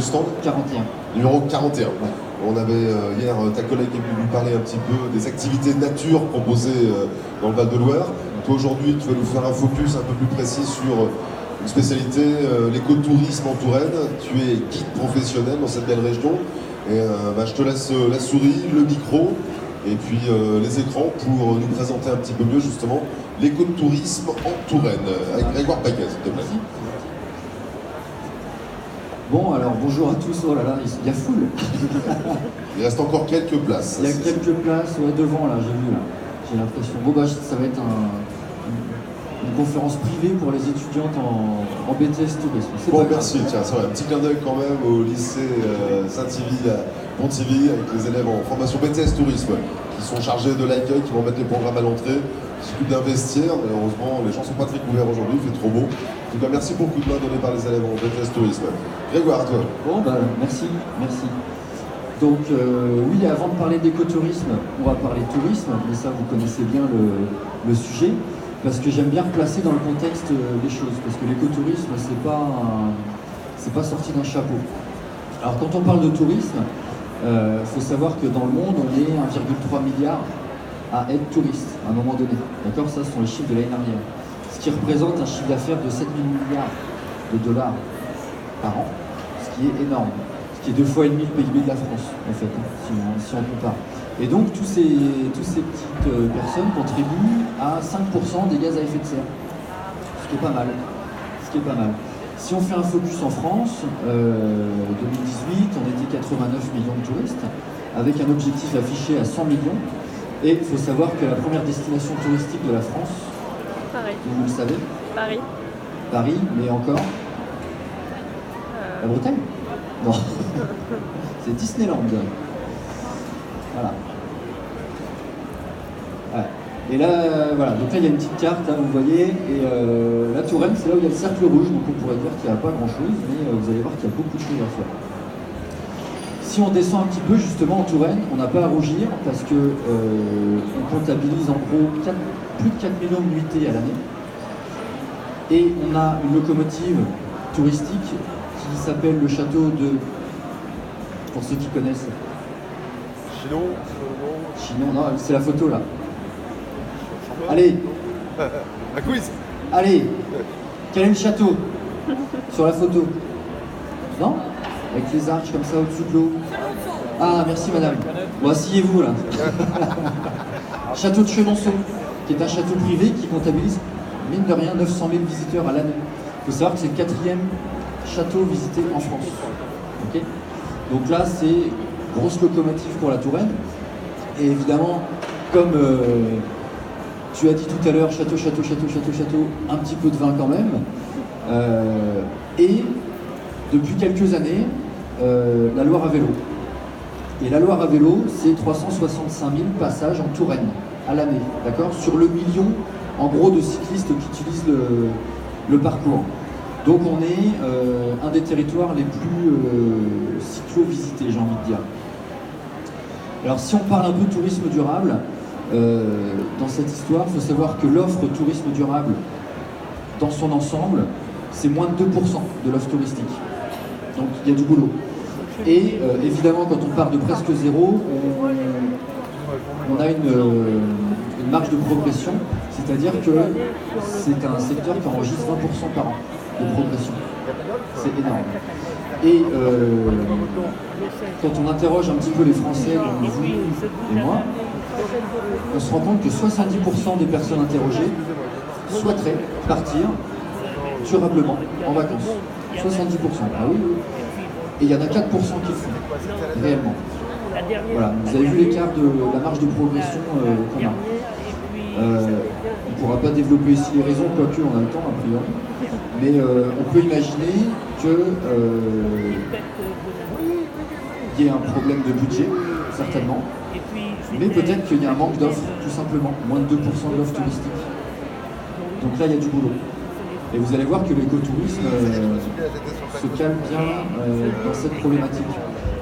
stand? 41. Numéro 41. Ouais. On avait hier ta collègue qui est venue nous parler un petit peu des activités nature proposées dans le Val-de-Loire. Toi aujourd'hui tu vas nous faire un focus un peu plus précis sur une spécialité, l'écotourisme en Touraine. Tu es guide professionnel dans cette belle région. Et je te laisse la souris, le micro et puis les écrans pour nous présenter un petit peu mieux justement l'écotourisme en Touraine. Avec Grégoire Paquet, s'il te plaît. Merci. Bon, alors bonjour à tous. Oh là là, il y a foule. Il reste encore quelques places. Il y a quelques places, ouais, devant là, j'ai vu là. J'ai l'impression. Bon bah ça va être une conférence privée pour les étudiantes en BTS tourisme. Bon, merci, tiens, c'est vrai, un petit clin d'œil quand même au lycée Saint-Yvi à Pontivy avec les élèves en formation BTS tourisme qui sont chargés de l'accueil, qui vont mettre les programmes à l'entrée, qui s'occupent d'investir. Malheureusement, les gens ne sont pas très couverts aujourd'hui, il fait trop beau. En tout cas, merci pour le coup de main donné par les élèves en BTS tourisme. Grégoire, à toi. Bon, bah merci. Donc, oui, avant de parler d'écotourisme, on va parler tourisme, mais ça, vous connaissez bien le sujet, parce que j'aime bien replacer dans le contexte les choses, parce que l'écotourisme, c'est pas sorti d'un chapeau. Alors, quand on parle de tourisme, faut savoir que dans le monde, on est 1,3 milliard à être touriste à un moment donné. D'accord? Ça, ce sont les chiffres de l'année dernière. Ce qui représente un chiffre d'affaires de 7 000 milliards de dollars par an, ce qui est énorme. Ce qui est 2,5 fois le PIB de la France, en fait, si on compare. Et donc, tous ces petites personnes contribuent à 5% des gaz à effet de serre, ce qui est pas mal. Si on fait un focus en France, 2018, on était 89 millions de touristes, avec un objectif affiché à 100 millions. Et il faut savoir que la première destination touristique de la France, Paris. Vous le savez? Paris. Paris, mais encore La Bretagne? Non. C'est Disneyland. Voilà. Ouais. Et là, voilà. Donc là, il y a une petite carte, là, vous voyez. Et la Touraine, c'est là où il y a le cercle rouge. Donc on pourrait dire qu'il n'y a pas grand-chose, mais vous allez voir qu'il y a beaucoup de choses à faire. Si on descend un petit peu justement en Touraine, on n'a pas à rougir parce que on comptabilise en gros plus de 4 millions de nuitées à l'année. Et on a une locomotive touristique qui s'appelle le château de... Pour ceux qui connaissent. Chinon, non, c'est la photo là. Allez. Un quiz. Allez. Quel est le château sur la photo? Non? Avec les arches comme ça au-dessus de l'eau. Ah, merci madame. Bon, asseyez-vous là. Château de Chenonceau, qui est un château privé qui comptabilise, mine de rien, 900 000 visiteurs à l'année. Il faut savoir que c'est le 4e château visité en France. Okay, donc là, c'est grosse locomotive pour la Touraine. Et évidemment, comme tu as dit tout à l'heure, château, un petit peu de vin quand même. Et depuis quelques années, la Loire à vélo. Et la Loire à vélo, c'est 365 000 passages en Touraine à l'année, d'accord? Sur le million, en gros, de cyclistes qui utilisent le parcours. Donc on est un des territoires les plus cyclo-visités, j'ai envie de dire. Alors si on parle un peu de tourisme durable, dans cette histoire, il faut savoir que l'offre tourisme durable, dans son ensemble, c'est moins de 2% de l'offre touristique. Donc il y a du boulot. Et évidemment, quand on part de presque zéro, on a une marge de progression, c'est-à-dire que c'est un secteur qui enregistre 20% par an de progression. C'est énorme. Et quand on interroge un petit peu les Français, comme vous et moi, on se rend compte que 70% des personnes interrogées souhaiteraient partir durablement en vacances. 70%. Ah oui, oui. Et il y en a 4% qui le font, réellement. Voilà, vous avez vu l'écart de la marge de progression qu'on a. On ne pourra pas développer ici les raisons, quoique on a le temps a priori. Mais on peut imaginer qu'il y ait un problème de budget, certainement. Mais peut-être qu'il y a un manque d'offres, tout simplement. Moins de 2% de l'offre touristique. Donc là, il y a du boulot. Et vous allez voir que l'écotourisme se calme bien dans cette problématique.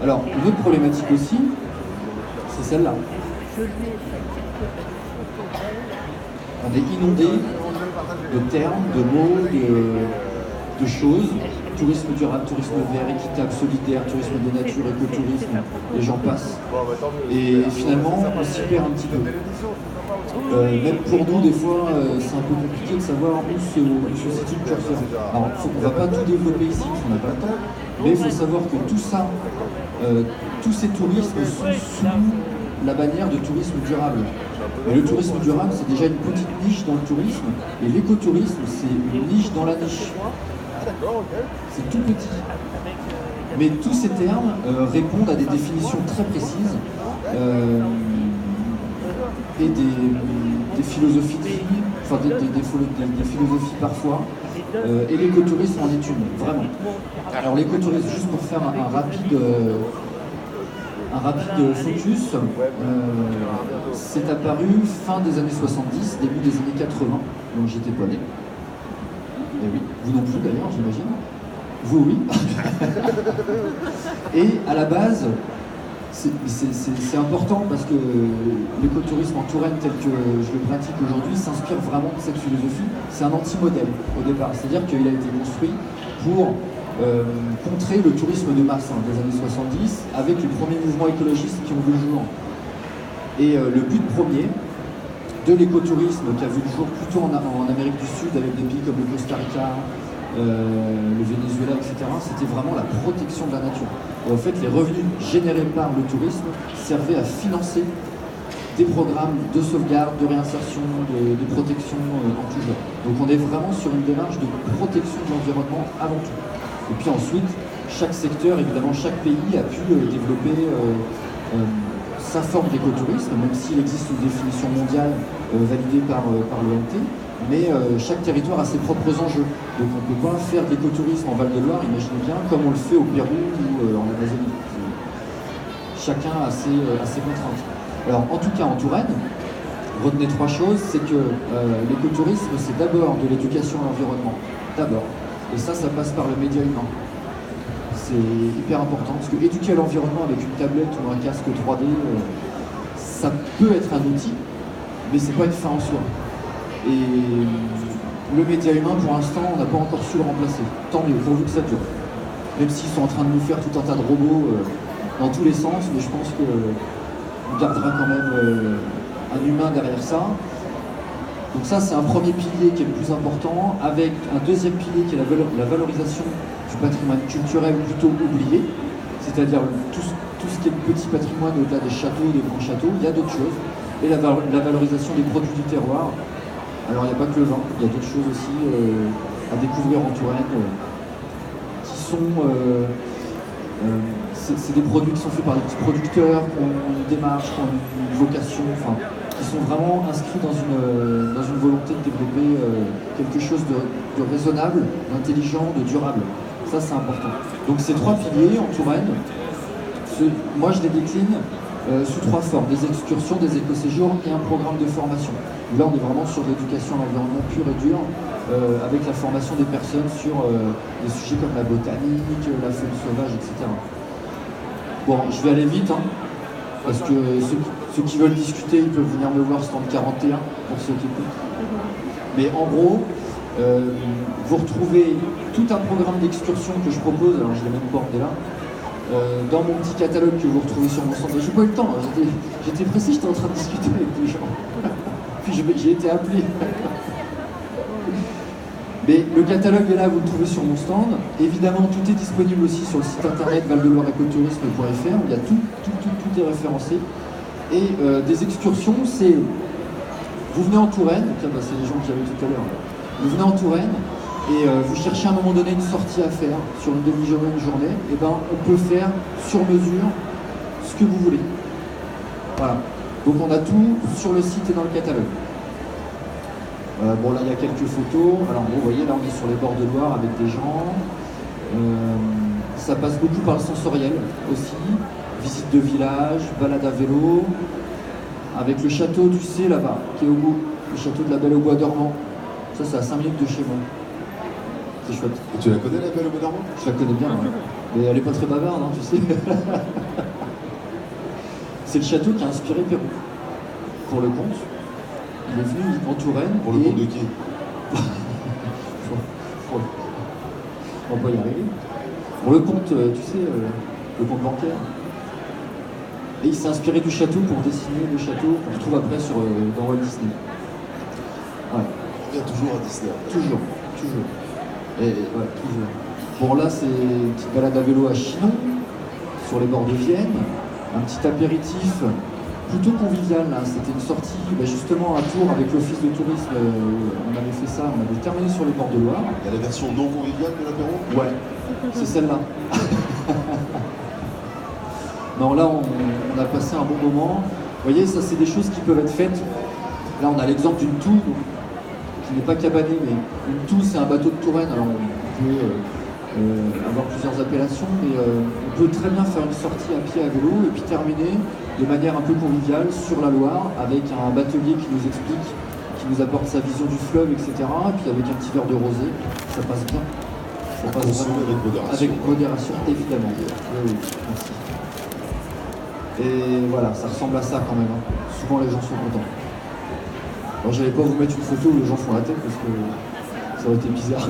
Alors, une autre problématique aussi, c'est celle-là. On est inondé de termes, de mots, de choses tourisme durable, tourisme vert, équitable, solidaire, tourisme des natures, écotourisme, et j'en passe. Et finalement, on s'y perd un petit peu. Même pour nous, des fois, c'est un peu compliqué de savoir où se situe le curseur. Alors, on ne va pas tout développer ici, parce qu'on n'a pas le temps, mais il faut savoir que tout ça, tous ces tourismes sont sous la bannière de tourisme durable. Et le tourisme durable, c'est déjà une petite niche dans le tourisme, et l'écotourisme, c'est une niche dans la niche. C'est tout petit. Mais tous ces termes répondent à des définitions très précises et des philosophies de vie, enfin des philosophies parfois. Et l'écotourisme en est une, vraiment. Alors l'écotourisme, juste pour faire un rapide focus, c'est apparu fin des années 70, début des années 80, donc j'étais pas né. Et oui, vous non plus d'ailleurs, j'imagine. Vous, oui. Et à la base, c'est important parce que l'écotourisme en Touraine tel que je le pratique aujourd'hui s'inspire vraiment de cette philosophie. C'est un anti-modèle au départ, c'est-à-dire qu'il a été construit pour contrer le tourisme de masse des années 70 avec les premiers mouvements écologistes qui ont vu le jour. Et le but premier de l'écotourisme qui a vu le jour plutôt en Amérique du Sud avec des pays comme le Costa Rica, le Venezuela, etc., c'était vraiment la protection de la nature. Et en fait, les revenus générés par le tourisme servaient à financer des programmes de sauvegarde, de réinsertion, de protection en tout genre. Donc on est vraiment sur une démarche de protection de l'environnement avant tout. Et puis ensuite, chaque secteur, évidemment, chaque pays a pu développer sa forme d'écotourisme, même s'il existe une définition mondiale validée par l'OMT, mais chaque territoire a ses propres enjeux. Donc on ne peut pas faire de l'écotourisme en Val-de-Loire, imaginez bien, comme on le fait au Pérou ou en Amazonie. Chacun a ses contraintes. Alors en tout cas en Touraine, retenez trois choses, c'est que l'écotourisme c'est d'abord de l'éducation à l'environnement, d'abord. Et ça passe par le média humain. C'est hyper important, parce que éduquer à l'environnement avec une tablette ou un casque 3D, ça peut être un outil, mais c'est pas une fin en soi. Et le média humain, pour l'instant, on n'a pas encore su le remplacer. Tant mieux, pourvu que ça dure. Même s'ils sont en train de nous faire tout un tas de robots dans tous les sens, mais je pense qu'on gardera quand même un humain derrière ça. Donc ça, c'est un premier pilier qui est le plus important, avec un deuxième pilier qui est la valorisation du patrimoine culturel plutôt oublié, c'est-à-dire tout ce qui est petit patrimoine au-delà des châteaux, des grands châteaux, il y a d'autres choses. Et la valorisation des produits du terroir. Alors il n'y a pas que le vin, il y a d'autres choses aussi à découvrir en Touraine qui sont... c'est des produits qui sont faits par des petits producteurs, qui ont une démarche, qui ont une vocation, enfin, qui sont vraiment inscrits dans une volonté de développer quelque chose de raisonnable, d'intelligent, de durable. Ça c'est important. Donc ces trois piliers en Touraine, moi je les décline sous trois formes, des excursions, des éco-séjours et un programme de formation. Là on est vraiment sur l'éducation à l'environnement pur et dur, avec la formation des personnes sur des sujets comme la botanique, la faune sauvage, etc. Bon, je vais aller vite, hein, parce que ceux qui veulent discuter, ils peuvent venir me voir stand 41 pour ceux qui écoutent. Mais en gros, vous retrouvez tout un programme d'excursion que je propose, alors je l'ai même bordé là, dans mon petit catalogue que vous retrouvez sur mon stand. J'ai pas eu le temps, j'étais pressé, j'étais en train de discuter avec les gens. Puis j'ai été appelé. Mais le catalogue est là, vous le trouvez sur mon stand. Évidemment, tout est disponible aussi sur le site internet valdeloirecotourisme.fr où il y a tout est référencé. Et des excursions, c'est... Vous venez en Touraine, c'est les gens qui avaient tout à l'heure. Vous venez en Touraine et vous cherchez à un moment donné une sortie à faire sur une demi-journée, une journée, et ben on peut faire sur mesure ce que vous voulez. Voilà. Donc on a tout sur le site et dans le catalogue. Bon là il y a quelques photos, alors vous voyez là on est sur les bords de Loire avec des gens, ça passe beaucoup par le sensoriel aussi, visite de village, balade à vélo, avec le château du C là-bas, qui est au bout, le château de la Belle au Bois dormant, ça c'est à 5 minutes de chez moi, c'est chouette. Et tu la connais la Belle au Bois dormant? Je la connais bien, ouais. Mais elle est pas très bavarde, hein, tu sais. C'est le château qui a inspiré Pérou, pour le compte. Il est venu en Touraine. Pour le compte de qui? on va pas y arriver. Pour le compte, tu sais, le compte bancaire. Et il s'est inspiré du château pour dessiner le château qu'on retrouve après dans Walt Disney. Ouais. On revient toujours à Disney. Toujours. Et ouais, toujours. Bon, là, c'est une petite balade à vélo à Chinon, sur les bords de Vienne, un petit apéritif plutôt convivial. Là. C'était une sortie justement à Tours avec l'office de tourisme. On avait fait ça, on avait terminé sur les bords de Loire. Il y a la version non conviviale de l'apéro? Ouais, c'est celle-là. Non, là, on a passé un bon moment. Vous voyez, ça, c'est des choses qui peuvent être faites. Là, on a l'exemple d'une tour qui n'est pas cabanée, mais une tour, c'est un bateau de Touraine. Alors, on peut avoir plusieurs appellations, mais on peut très bien faire une sortie à pied à vélo et puis terminer de manière un peu conviviale sur la Loire avec un batelier qui nous explique, qui nous apporte sa vision du fleuve, etc. Et puis avec un petit verre de rosé, ça passe bien. Ça passe vraiment avec modération. Avec modération, évidemment. Oui, merci. Et voilà, ça ressemble à ça quand même. Hein. Souvent les gens sont contents. Alors j'allais pas vous mettre une photo où les gens font la tête parce que ça aurait été bizarre.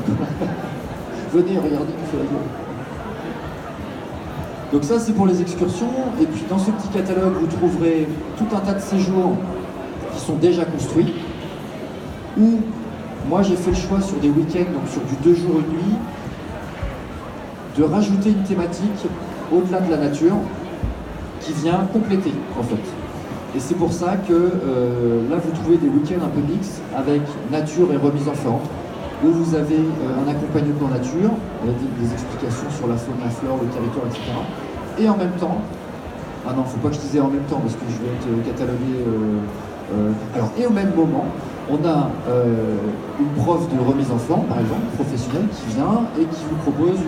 Venez, regardez, on fait la gueule. Donc ça c'est pour les excursions. Et puis dans ce petit catalogue, vous trouverez tout un tas de séjours qui sont déjà construits. Où moi j'ai fait le choix sur des week-ends, donc sur du 2 jours, 1 nuit, de rajouter une thématique au-delà de la nature qui vient compléter en fait. Et c'est pour ça que là vous trouvez des week-ends un peu mix avec nature et remise en forme, où vous avez un accompagnement nature, avec des explications sur la faune, la flore, le territoire, etc. Et en même temps, ah non, faut pas que je disais en même temps parce que je vais être catalogué. Alors, et au même moment, on a une prof de remise en forme, par exemple, professionnelle, qui vient et qui vous propose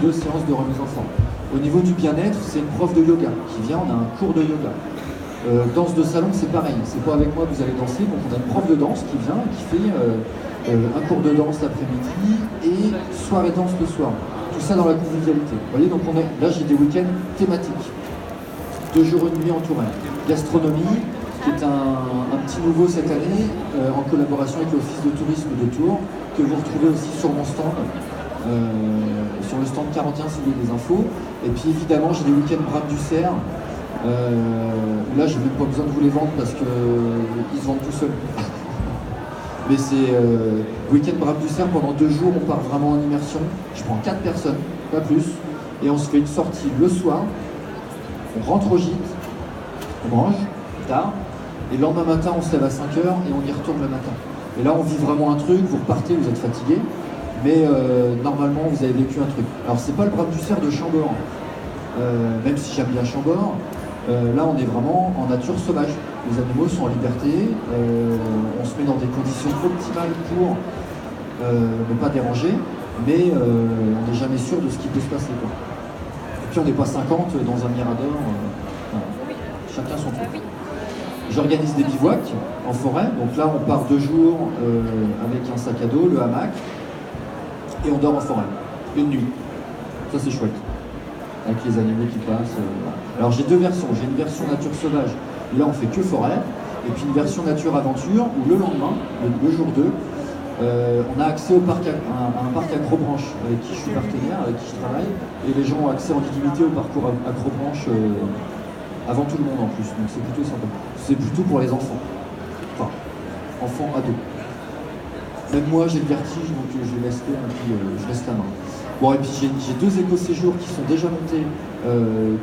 1-2 séances de remise en forme. Au niveau du bien-être, c'est une prof de yoga qui vient, on a un cours de yoga. Danse de salon, c'est pareil, c'est pas avec moi que vous allez danser, donc on a une prof de danse qui vient et qui fait un cours de danse l'après-midi et soirée danse le soir. Tout ça dans la convivialité. Vous voyez, donc là j'ai des week-ends thématiques. 2 jours, 1 nuit en Touraine. Gastronomie, qui est un petit nouveau cette année, en collaboration avec l'Office de tourisme de Tours, que vous retrouvez aussi sur mon stand. Sur le stand 41 si vous voulez des infos. Et puis évidemment j'ai des week-ends Brame du Cerf. Là j'ai même pas besoin de vous les vendre parce qu'ils se vendent tout seuls. Mais c'est week-end Brame du Cerf pendant 2 jours, on part vraiment en immersion. Je prends 4 personnes, pas plus, et on se fait une sortie le soir, on rentre au gîte, on mange tard, et le lendemain matin on se lève à 5h et on y retourne le matin. Et là on vit vraiment un truc, vous repartez, vous êtes fatigué. Mais normalement, vous avez vécu un truc. Alors, c'est pas le Brame du Cerf de Chambord, même si j'aime bien Chambord. Là, on est vraiment en nature sauvage. Les animaux sont en liberté. On se met dans des conditions optimales pour ne pas déranger, mais on n'est jamais sûr de ce qui peut se passer. Quoi. Et puis, on n'est pas 50 dans un mirador. Voilà. Chacun son truc. J'organise des bivouacs en forêt. Donc là, on part 2 jours avec un sac à dos, le hamac. Et on dort en forêt, 1 nuit. Ça c'est chouette. Avec les animaux qui passent. Voilà. Alors j'ai 2 versions. J'ai une version nature sauvage, où là on fait que forêt, et puis une version nature aventure, où le lendemain, le jour 2, on a accès à un parc Acrobranche, avec qui je suis partenaire, avec qui je travaille, et les gens ont accès en illimité au parcours Acrobranche avant tout le monde en plus, donc c'est plutôt sympa. C'est plutôt pour les enfants. Enfin, enfants, ados. Même moi j'ai le vertige, donc je laisse faire et puis je laisse la main. Bon, et puis j'ai 2 éco-séjours qui sont déjà montés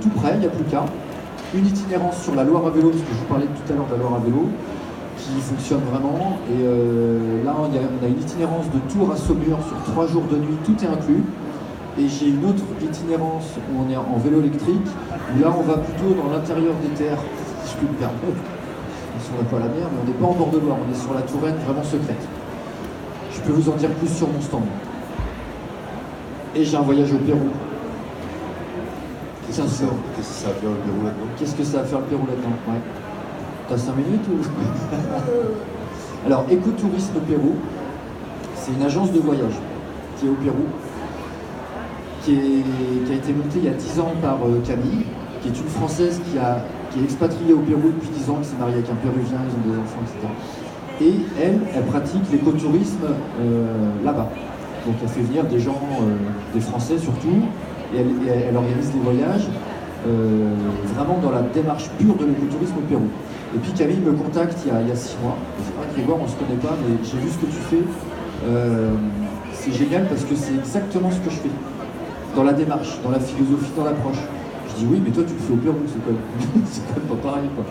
tout près, il n'y a plus qu'à. Une itinérance sur la Loire à vélo, parce que je vous parlais tout à l'heure de la Loire à vélo, qui fonctionne vraiment. Et là, on a une itinérance de Tours à Saumur sur 3 jours de nuit, tout est inclus. Et j'ai une autre itinérance où on est en vélo électrique, où là on va plutôt dans l'intérieur des terres, si je puis me permettre. On ne pas la mer, mais on n'est pas en bord de Loire, on est sur la Touraine vraiment secrète. Je peux vous en dire plus sur mon stand. Et j'ai un voyage au Pérou. Qu'est-ce que ça a à faire le Pérou là-dedans? Qu'est-ce que ça a à faire le Pérou là-dedans? Ouais. T'as 5 minutes ou... Alors, Écotourisme Pérou, c'est une agence de voyage qui est au Pérou, qui a été montée il y a 10 ans par Camille, qui est une Française qui est expatriée au Pérou depuis 10 ans, qui s'est mariée avec un Péruvien, ils ont des enfants, etc. Et elle pratique l'écotourisme là-bas. Donc elle fait venir des gens, des Français surtout, et elle organise des voyages vraiment dans la démarche pure de l'écotourisme au Pérou. Et puis Camille me contacte il y a 6 mois. Elle dit, ah, Grégoire, on ne se connaît pas, mais j'ai vu ce que tu fais. C'est génial parce que c'est exactement ce que je fais. Dans la démarche, dans la philosophie, dans l'approche. Je dis oui, mais toi tu le fais au Pérou, c'est quand même pas pareil, quoi.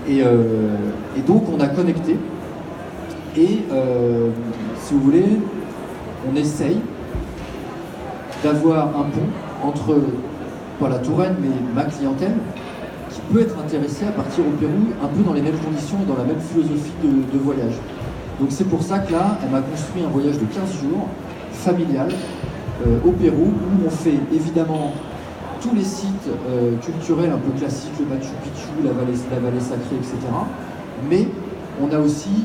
Et donc on a connecté. Et si vous voulez, on essaye d'avoir un pont entre, pas la Touraine, mais ma clientèle, qui peut être intéressée à partir au Pérou un peu dans les mêmes conditions et dans la même philosophie de voyage. Donc c'est pour ça que là, elle m'a construit un voyage de 15 jours, familial, au Pérou, où on fait évidemment tous les sites culturels un peu classiques, le Machu Picchu, la vallée sacrée, etc. Mais on a aussi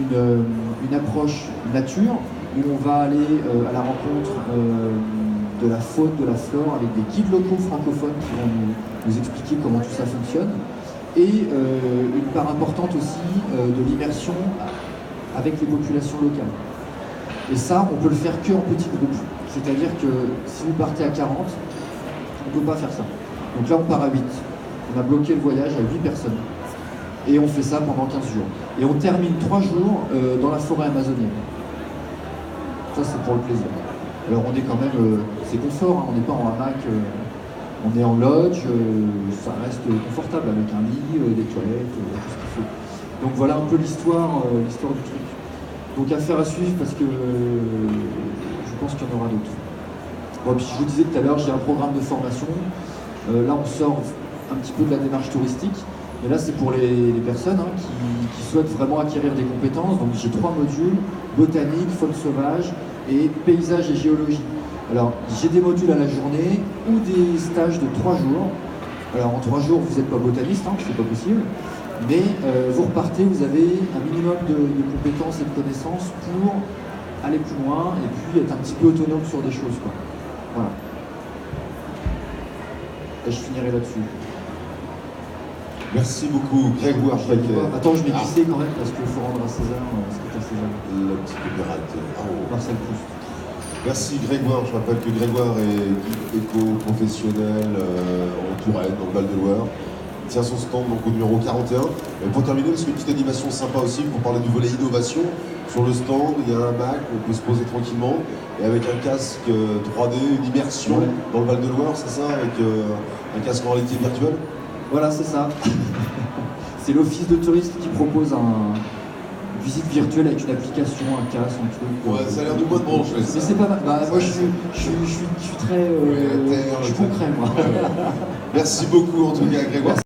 une approche nature, où on va aller à la rencontre de la faune, de la flore, avec des guides locaux francophones qui vont nous expliquer comment tout ça fonctionne, et une part importante aussi de l'immersion avec les populations locales. Et ça, on peut le faire que en petits groupes. C'est-à-dire que si vous partez à 40, on ne peut pas faire ça. Donc là, on part à 8. On a bloqué le voyage à 8 personnes. Et on fait ça pendant 15 jours. Et on termine 3 jours dans la forêt amazonienne. Ça, c'est pour le plaisir. Alors on est quand même, c'est confort, hein, on n'est pas en hamac, on est en lodge, ça reste confortable avec un lit, des toilettes, tout ce qu'il faut. Donc voilà un peu l'histoire du truc. Donc affaire à suivre parce que je pense qu'il y en aura d'autres. Bon, puis je vous disais tout à l'heure, j'ai un programme de formation. Là on sort un petit peu de la démarche touristique. Mais là c'est pour les personnes qui souhaitent vraiment acquérir des compétences. Donc j'ai 3 modules, botanique, faune sauvage et paysage et géologie. Alors j'ai des modules à la journée ou des stages de 3 jours. Alors en 3 jours vous n'êtes pas botaniste, hein, c'est pas possible. Mais vous repartez, vous avez un minimum de compétences et de connaissances pour aller plus loin et puis être un petit peu autonome sur des choses, quoi. Voilà. Et je finirai là-dessus. Merci beaucoup, Grégoire Paquet. Attends, je vais glisser quand même parce qu'il faut rendre à César ce qui est à César. Le petit opérateur. Oh. Marcel Proust. Merci Grégoire. Je rappelle que Grégoire est guide éco-professionnel en Touraine, dans le Val-de-Loire. Il tient son stand donc au numéro 41. Et pour terminer, parce qu'une petite animation sympa aussi pour parler du volet innovation. Sur le stand, il y a un Mac, on peut se poser tranquillement. Et avec un casque 3D, une immersion dans le Val-de-Loire, c'est ça, avec un casque en réalité virtuelle. Voilà, c'est ça. C'est l'office de tourisme qui propose une visite virtuelle avec une application, un casque, un truc. Ouais, ça a l'air de moi de brancher. Mais c'est pas mal. Bah, moi, je suis très. Je suis concret, moi. Merci beaucoup, en tout cas, Grégoire.